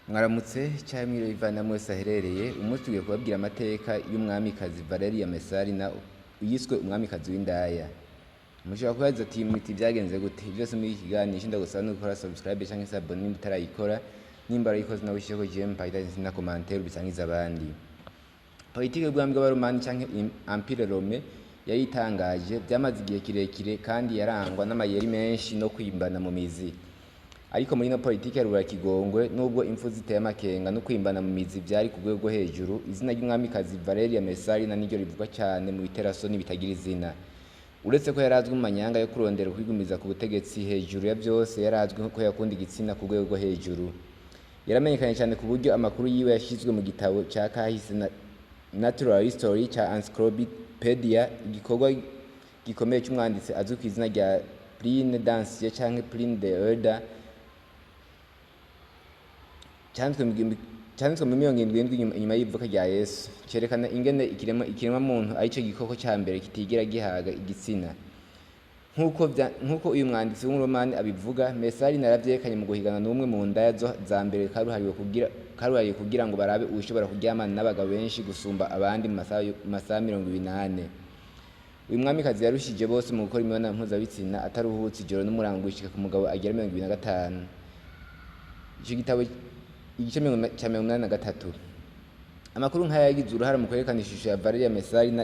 Mwaramutse cyangwa Ivana mwese aherereye umunsi tugiye kubabwira amateka y'umwamikazi VALERIA MESSALINA uyiswe umwamikazi w'indaya. Mushobora kubaza ati imiti byagenze gute? Byose muri iki kiganiro ndagusaba no gukora subscribe cyangwa se abone nimba utarayikora, nimba arayikoze nawe ushyire ko GM payita na commentaire bisangiza abandi. Politike y'ubwami bw'abaromani cyangwa Empire Rome yayitangaje byamaze igihe kirekire kandi yarangwa n'amayeri menshi no kwimbana mu mizi. Ariko muri no politike ya Kigongwe nubwo imfu ziteye amakenga no kwimbana mu mizi byari ku rwego hejuru, izina ry'umwamikazi VALERIA MESSALINA niryo rivugwa cyane mu biterasoni bitagira izina. Uretse ko yarazwi mu manyanga yo kurondera kwigumiza ku butegetsi, hejuru ya byose yarazwi ko yakunda igitsina ku rwego hejuru. Yaramenyekanye cyane ku buryo amakuru yiwe yashyizwe mu gitabo cya kahise Natural History cya Encyclopedia, igikorwa gikomeye cy'umwanditsi azwi ku izina rya Pline d'Ancien cyangwa Pline the Elder, cyanditswe mu 700 inyuma y'ivuka rya Yesu, cyerekana ingene ikiremwa muntu ari cyo gikoko cya mbere kitigera gihaga igitsina. Nkuko uyu mwanditsi w'umuromani abivuga, MESSALINA yaravyekanye mu guhigana n'umwe mu ndaya za mbere karuhariwe kugira ngo barabe ushobora kuryamana n'abagabo benshi gusumba abandi mu masaha 28. Uyu mwamikazi yarushije bose mu gukora imibonano mpuzabitsina ataruhutse ijoro n'umurango gushika ku mugabo agera 25. Icyo gitabo igice cya 83. Amakuru nk'aya yagize uruhara mu kwerekana ishusho ya VALERIA MESSALINA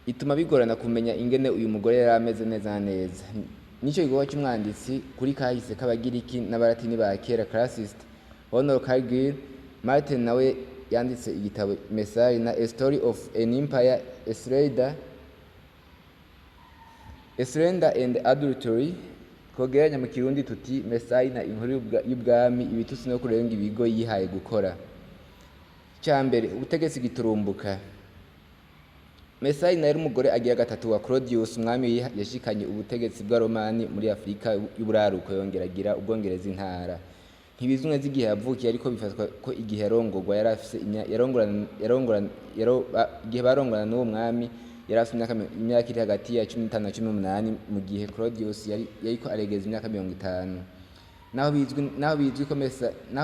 ituma bigorana kumenya ingene uyu mugore yari ameze neza neza. Nicyo gikorwa cy'umwanditsi kuri kahise k'abagiriki n'abalatini ba kera classist Honor Cargill Martin nawe yanditse igitabo MESSALINA A Story of an Empire, a Slender and Adultery. Kogeranya mu Kirundi tuti MESSALINA inkuru y'ubwami, ibitutsi no kurenga ibigo yihaye gukora. Cyambere ubutegetsi giturumbuka. MESSALINA yari umugore agira gatatu wa Claudius, umwami yashikanye ubutegetsi bwa Romani muri Afrika y'uburaruko, yongera agira ubwongereza intara. Ntibizumwe z'igihe yavukiye, ariko bifatwa ko igihe yarongorwa yari afise igihe barongorana n'uwo mwami yari afite imyaka iri hagati ya 15 na 18, mu gihe Claudius yariko aregeza imyaka 50. Naho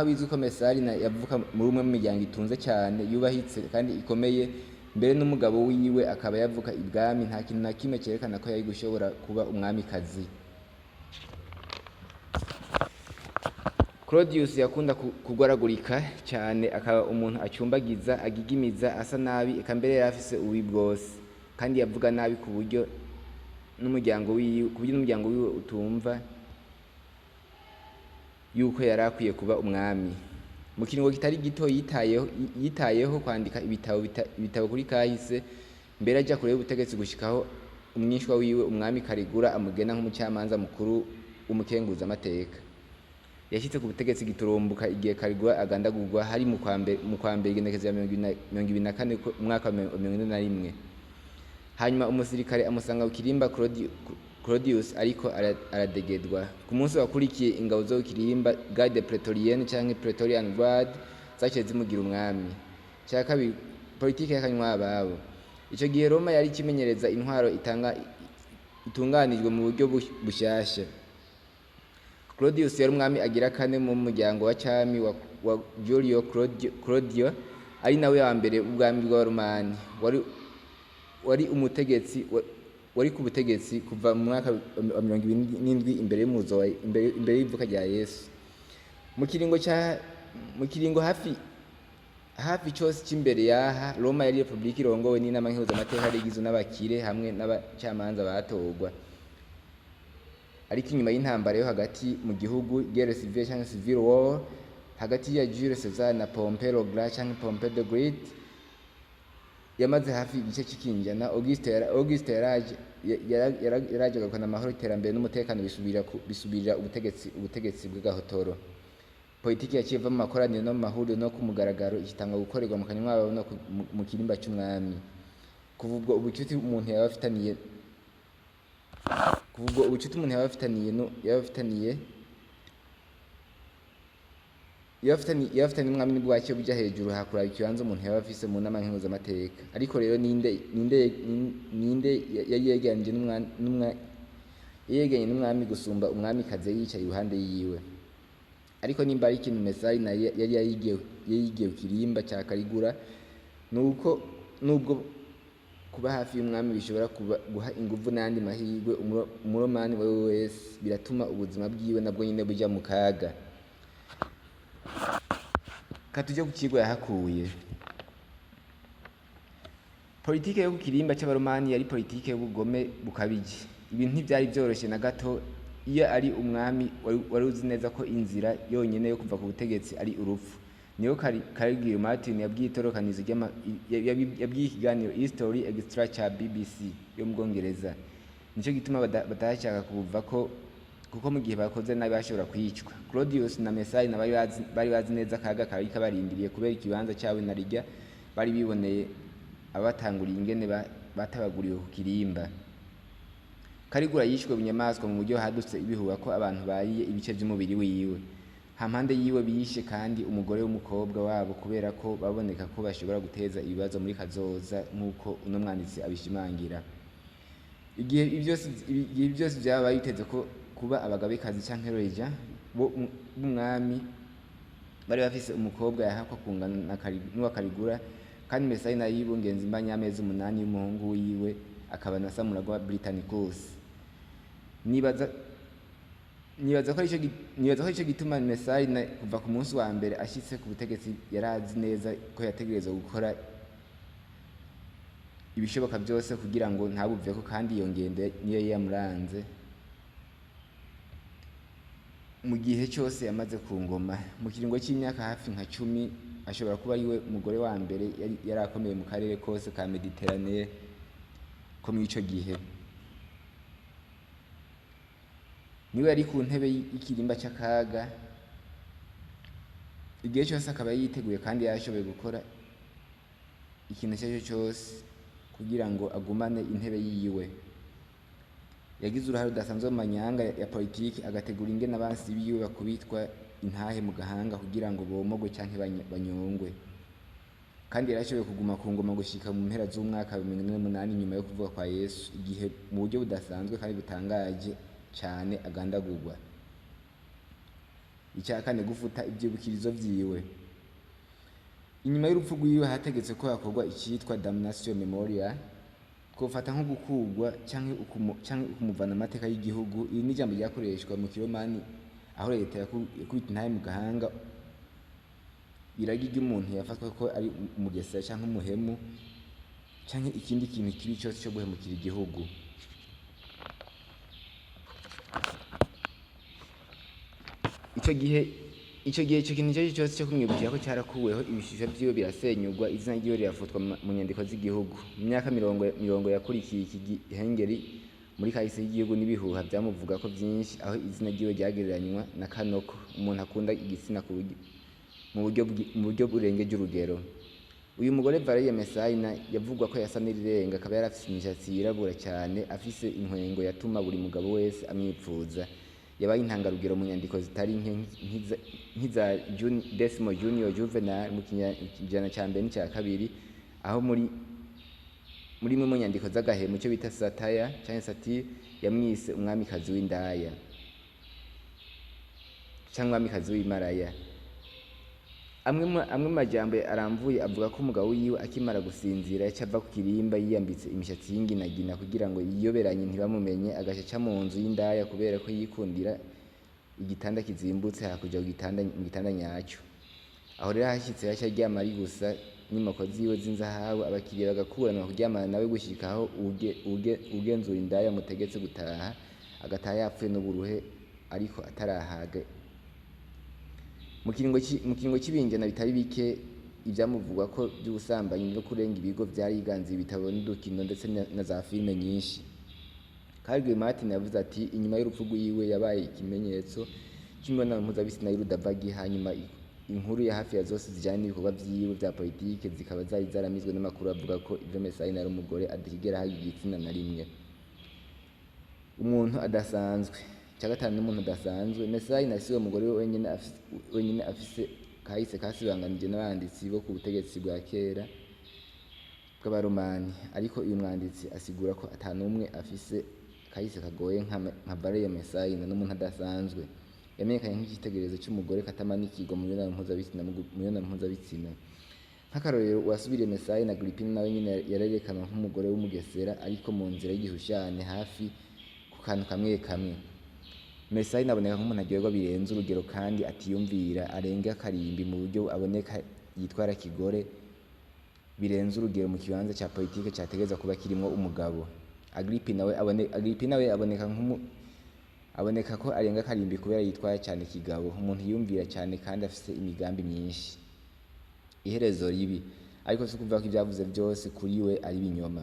bizwi ko MESSALINA yavuka muri umwe mu miryango itunze cyane, yubahitse kandi ikomeye, mbere n'umugabo wiwe akaba yavuka ibwami. Nta kintu na kimwe cyerekana ko yari gushobora kuba umwamikazi. Claudius yakunda kugwaragurika cyane, akaba umuntu acyumbagiza, agigimiza, asa nabi, eka mbere yari afise ububi bwose, kandi yavuga nabi ku buryo n'umuryango wiwe utumva yuko yari akwiye kuba umwami. Mu kiringo kitari gito yitayeho kwandika ibitabo kuri kahise, mbere ajya kureba ubutegetsi gushikaho umwishwa wiwe umwami Karigura amugena nk'umucamanza mukuru w'umukenguza amateka. Yashyitse ku butegetsi giturumbuka igihe Karigura agandagurwa hari mu kwambere igenekerezo ya 2024 umwaka wa 2021. Hanyuma umusirikare amusanga ku kirimba Claudius ariko aradegedwa. Ku munsi wakurikiye ingabo zo kirimba Garde Praetorienne cyangwa Praetorian Guard zaciye zimugira umwami. Cya kabiri, politike y'akanywa ababo. Icyo gihe Roma yari kimenyereza intwaro itunganijwe mu buryo bushyashya. Claudius yari umwami agira kane mu muryango wa cyami wa Giulio Claudio, ari nawe wa mbere ubwami bw'Abaromani. Wari ku butegetsi kuva mu mwaka wa 27 imbere y'ivuka rya Yesu. Mu kiringo hafi cyose cy'imbere yaha, Roma yari republika irongowe n'inama mpuzamategeko rigizwe n'abakire hamwe n'abacamanza batorwa. Ariko inyuma y'intambara yo hagati mu gihugu, guerre civile cyangwa civil war, hagati ya Jules Caesar na Pompey le Grand cyangwa Pompey the Great, yamaze hafi igice cy'ikinjana, Auguste yaraje gukana amahoro, iterambere n'umutekano bisubirira ubutegetsi bw'agahotoro. Politiki yakiva mu makoraniro no mu mahuriro no ku mugaragaro, ikitanga gukorerwa mu kanywa ababo no mu kirimba cy'umwami. Kuva ubwo ubucuti umuntu yaba afitaniye umwami n'ubwacyo bujya hejuru, hakuraba ikibanza umuntu yaba afise mu nama mpuzamategeko. Ariko rero ninde yegeranye n'umwami gusumba umwamikazi yicaye iruhande yiwe? ariko nimba ari ikintu MESSALINA yari yayigiye ku kirimba cya Karigura nuko nubwo kuba hafi y'umwami bishobora guha inguvu n'andi mahirwe umuromani wewe wese, biratuma ubuzima bwiwe nabwo nyine buja mu kaga. Katuje ku kigo yahakuye. Politike yo ku kirimba c'abaromani yari politike y'ubugome bukabije. Ibintu ntivyari vyoroshe na gato iyo ari umwami wari uzi neza ko inzira yonyene yo kuva ku butegetsi ari urupfu. Niyo Karigiro Martin yabwiye itorokanizo yabwiye ikiganiro History Extra cha BBC yo mu Bwongereza. Nico gituma batashaka kuva ko kuko mu gihe bakoze nabi bashobora kwicwa. Claudius na MESSALINA bari bazi neza akaga kari kabarindiriye kubera ikibanza cyawe na rijya bari biboneye abatanguriye ingene batabaguriwe ku kirimba. Karigura yishwe bunyamaswa mu buryo hadutse ibihuha ko abantu bariye ibice by'umubiri wiwe. Hampande yiwe bishe kandi umugore w'umukobwa wabo kubera ko baboneka ko bashobora guteza ibibazo muri kazoza nk'uko uno mwanditsi abishimangira. Igihe byose byaba biteze ko kuba abagabekazi canke roja b'umwami bari bafise umukobwa yahakwa kungana n'uwa Karigura, kandi MESSALINA yibungenza imbanya y'amezi 8 y'umuhungu wiwe akaba na Samuragwa Britannicus. Nibaza ko ico gituma MESSALINA kuva ku munsi wa mbere ashitse ku butegetsi yarazi neza ko yategerezwa gukora ibishoboka byose kugira ngo ntabuveko, kandi iyo ngendo niyo yamuranze mu gihe cyose yamaze ku ngoma. Mu kiringo cy'imyaka hafi nka 10 ashobora kuba ariwe mugore wa mbere yari akomeye mu karere kose ka Mediterranee ko mu ico gihe. Niwe yari ku ntebe y'ikirimba cy'akaga igihe cyose, akaba yiteguye kandi yashoboye gukora ikintu cyo cyose kugira ngo agumane intebe yiwe. Yagize uruhare rudasanzwe mu manyanga ya politiki, agategura ingene abansi biwe bakubitwa intahe mu gahanga kugira ngo bomogwe canke banyongwe, kandi yarashoboye kuguma ku ngoma gushika mu mpera z'umwaka wa 18 nyuma yo kuvuka kwa Yesu, igihe mu buryo budasanzwe kandi butangaje cyane agandagurwa. Icyakane gufuta ibyibukirizo vyiwe. Inyuma y'urupfu rwiwe hategetse ko hakorwa icyitwa damnation memorial, kofata nko gukugwa canke ukumuvana amateka y'igihugu. Iri ni jambo ryakoreshwa mu kiromani aho leta yakubita intahe mu gahanga iragi ry'umuntu yafatwa ko ari umugesa canke umuhemu canke ikindi kintu kibi cyose cyo guhemukira igihugu. Ico gihe cyo kintu cyose cyo kumwibukira ko cyarakuweho, ibishusho byiwe birasenyugwa, izina ryiwe rirafutwa mu nyandiko z'igihugu. Mu myaka mirongo yakurikiye iki gihengeri muri kahise y'igihugu n'ibihuha byamuvuga ko byinshi, aho izina ryiwe ryagereranywa na Kanoko, umuntu akunda igitsina mu buryo burengeje urugero. Uyu mugore VALERIA MESSALINA yavugwa ko yasa n'irirenga, akaba yarafise imishatsi yirabura cyane, afise inkwengo yatuma buri mugabo wese amwipfuza. Yabaye intangarugero mu nyandiko zitari nk'iza Decimo Junior Juvenal mu kinyejana cya mbere n'icya kabiri, aho muri mu nyandiko z'agahemu cyo bita satire cyangwa satire yamwise umwamikazi w'indaya cyangwa umwamikazi w'imaraya. Amwe mu majambo aramvuye avuga ko umugabo wiwe akimara gusinzira yacava ku kirimba yiyambitse imishatsi y'inginagina kugira ngo yiyoberanye ntibamumenye, agaca mu nzu y'indaya kubera ko yikundira igitanda kizimbutse hakuja mu gitanda nyacyo. Aho rero hashyitse yaca aryama ari gusa n'inkoko ziwe z'inzahabu, abakiriya bagakuranwa kuryamana nawe gushika aho ugenzura indaya mutegetse gutaha, agataha yapfuye n'uburuhe ariko atarahaga. Mu kiringo cy'ibinjana bitari bike ibyamuvugwa ko by'ubusambanyi no kurenga ibigo byariganze ibitabo n'udukino ndetse na za filime nyinshi. Karigiro Martin yavuze ati inyuma y'urupfu rwiwe yabaye ikimenyetso cy'imibonano mpuzabitsina y'urudavagi. Hanyuma inkuru ya hafi ya zose zijyanye n'ibikorwa byiwe bya politike zikaba zari zaramizwe n'amakuru avuga ko ibyo MESSALINA ari umugore atigera ahaga igitsina na rimwe. Umuntu adasanzwe. Cya gatanu n'umuntu udasanzwe. MESSALINA si we mugore wenyine afise kahise kasibanganije n'abanditsi bo ku butegetsi bwa kera bw'abaromani, ariko uyu mwanditsi asigura ko atanumwe afise kahise kagoye nka VALERIA MESSALINA, n'umuntu adasanzwe. yamenyekanye nk'igitegererezo cy'umugore katamanikirwa mu mibonano mpuzabitsina. Nk'akarorero uwasubiriye Mesaline na Agripina nawe nyine yarerekanwa nk'umugore w'umugesera ariko mu nzira y'igihushane hafi ku kantu kamwe kamwe. Mesaline aboneka nk'umuntu aryoherwa birenze urugero kandi atiyumvira arenga akarimbi mu buryo aboneka yitwara kigore birenze urugero mu kibanza cya politike cyategereza kuba kirimo umugabo. Agripina we aboneka ko arenga akarimbi kubera yitwara cyane kigabo, umuntu yumvira cyane kandi afite imigambi myinshi. Iherezo ribi, ariko si ukuvuga ko ibyavuze byose kuri we ari binyoma.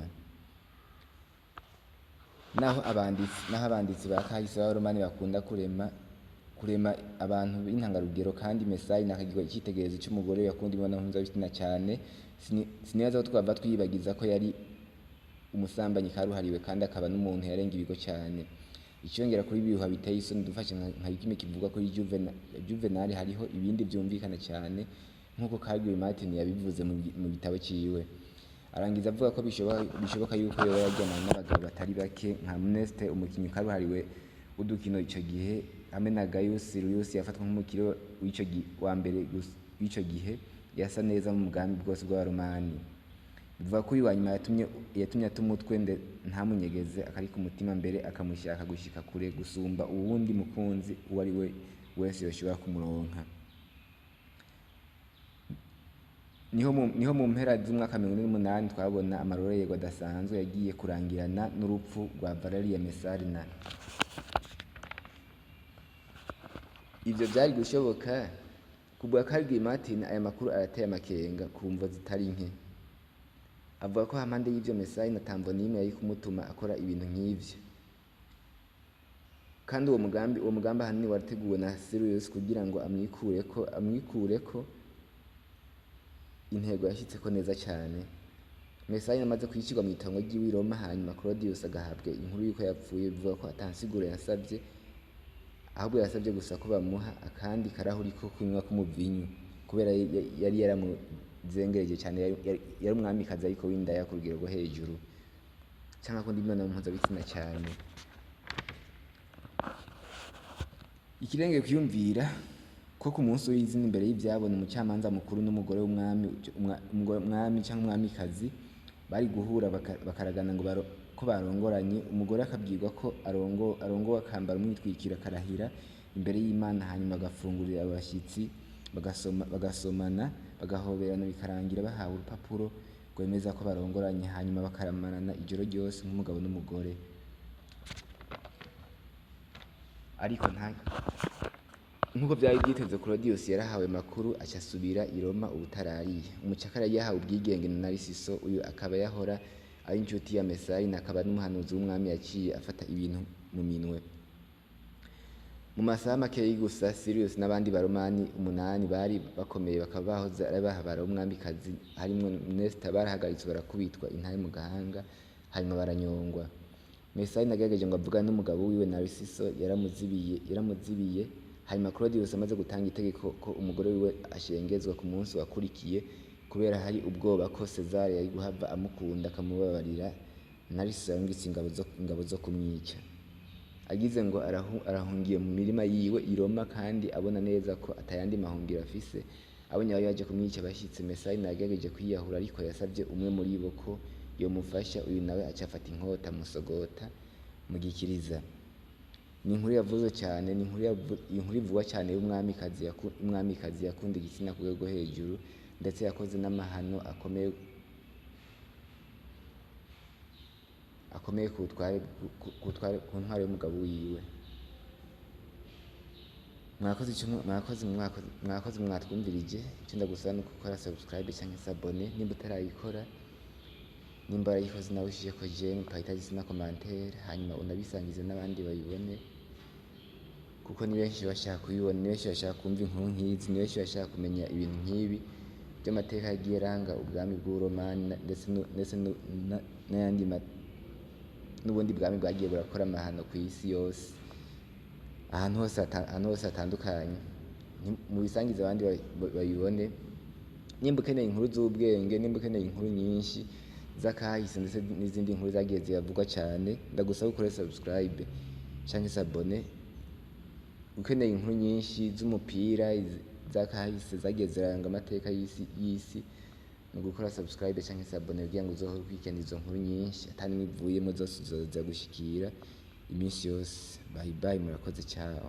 Naho abanditsi ba kahise b'abaromani bakunda kurema abantu b'intangarugero kandi Mesaline akagirwa icyitegererezo cy'umugore yakunda imibonano mpuzabitsina cyane, sinibaza ko twava twiyibagiza ko yari umusambanyi karuhariwe kandi akaba n'umuntu yarenga ibigo cyane. Icyongera kuri ibihuha biteye isoni dufashe nka kimwe kivuga kuri Juvenal, hariho ibindi byumvikana cyane nk'uko Cargill Martin yabivuze mu gitabo cyiwe. Arangiza avuga ko bishoboka yuko yoba yajyananye n'abagabo batari bake nka Mneste, umukinnyi karuhariwe w'udukino icyo gihe, hamwe na Gaius Sirius yafatwa nk'umukire wa mbere w'icyo gihe, yasa neza mu mugambi bwose bw'abaromani. Bivuga ko uyu wa nyuma yatumye atuma umutwe ntamunyegeze akarika umutima mbere akamushyaka gushika kure gusumba uwundi mukunzi uwo ari we wese yoshobora kumuronka. Niho mu mpera z'umwaka 2008 twabona amarorerwa adasanzwe yagiye kurangirana n'urupfu rwa Valeria Messalina. Ibyo byari gushoboka kubwa Cargill Martin. Aya makuru arateye amakenga kumva zitari nke. Avuga ko hampande y'ibyo Messalina atamvo n'imwe yari kumutuma akora ibintu nk'ibyo, kandi uwo mugambi ahanini warateguwe na Sirius kugira ngo amwikureko intego yashyitseko neza cyane. Messalina amaze kwishyirwa mu itongo ry'iwe i Roma, hanyuma Claudius agahabwa inkuru y'uko yapfuye. Bivuga ko atansiguro yasabye, ahubwo yasabye gusa ko bamuha akandi karahuri ko kunywa k'umuvinyu kubera yari yaramuzengereje cyane. Yari umwamikazi ariko w'indaya ku rugero rwo hejuru, cyangwa akunda imibonano mpuzabitsina cyane. Ikirenge kwiyumvira ko ku munsi w'izina imbere y'ibyabona umucamanza mukuru n'umugore w'umwami cyangwa umwamikazi bari guhura bakaragana ngo ko barongoranye. Umugore akabwirwa ko arongowe akambara umwitwikiro akarahira imbere y'Imana, hanyuma agafungurira abashyitsi bagasomana bagahoberana bikarangira bahawe urupapuro rwemeza ko barongoranye, hanyuma bakaramarana ijoro ryose nk'umugabo n'umugore. Ariko nk'uko byari byiteze, Claudius yarahawe makuru acyasubira i Roma ubutarariye. Umucakara yahawe ubwigenge na Narciso, uyu akaba yahora ari inshuti ya Messalina, akaba n'umuhanuzi w'umwami yaciye afata ibintu mu minwe. Mu masaha makeyi gusa Sirius n'abandi baromani 8 bari bakomeye bakaba bahoze ari bahabara umwamikazi harimo Nesta barahagaritswe barakubitwa intare mu gahanga, hanyuma baranyongwa. Messalina agerageje ngo avugane n'umugabo wiwe Narciso, yaramuzibiye. Hanyuma Claudius amaze gutanga itegeko ko umugore wiwe ashengezwa ku munsi wakurikiye kubera hari ubwoba ko Cesare yari guhava amukunda akamubabarira, Narciso yarungitse ingabo zo kumwica. Agize ngo arahungiye mu mirima yiwe i Roma, kandi abona neza ko atayandi mahungiro afise. Abonye aho yaje kumwica bashyitse, Messalina yagerageje kwiyahura ariko yasabye umwe muri bo ko yomufasha. Uyu nawe acafata inkota musogota mu gikiriza. Ni inkuru yavuze cyane, ni inkuru ivugwa cyane y'umwamikazi yakunda igitsina ku rwego hejuru, ndetse yakoze n'amahano akomeye ku ntwaro y'umugabo wiwe. Mwakoze mwatwumvirije. Icyo ndagusaba ni gukora subscribe cyangwa se abone nimba utarayikora. Nimba warayikoze nawe ushije ko jene payitazi na commentaire, hanyuma unabisangize n'abandi bayibone, kuko ni benshi bashaka kubibona, ni benshi bashaka kumva inkuru nk'izi, ni benshi bashaka kumenya ibintu nk'ibi by'amateka yagiye aranga ubwami bw'Uromani ndetse n'ayandi n'ubundi bwami bwagiye burakora amahano ku isi yose, ahantu hose hatandukanye. Mu bisangiza abandi bayibone. Nimba ukeneye inkuru z'ubwenge, nimba ukeneye inkuru nyinshi z'akahise ndetse n'izindi nkuru zagiye ziravugwa cyane, ndagusaba ukore subscribe cyangwa se abone, ukeneye inkuru nyinshi z'umupira zakahise zagiye ziranga amateka y'isi no gukora subscribe cyangwa se abone kugira ngo uzohore ukurikirana izo nkuru nyinshi atani mwivuyemo zose uzoza gushikira iminsi yose. Bye bye, murakoze cyane.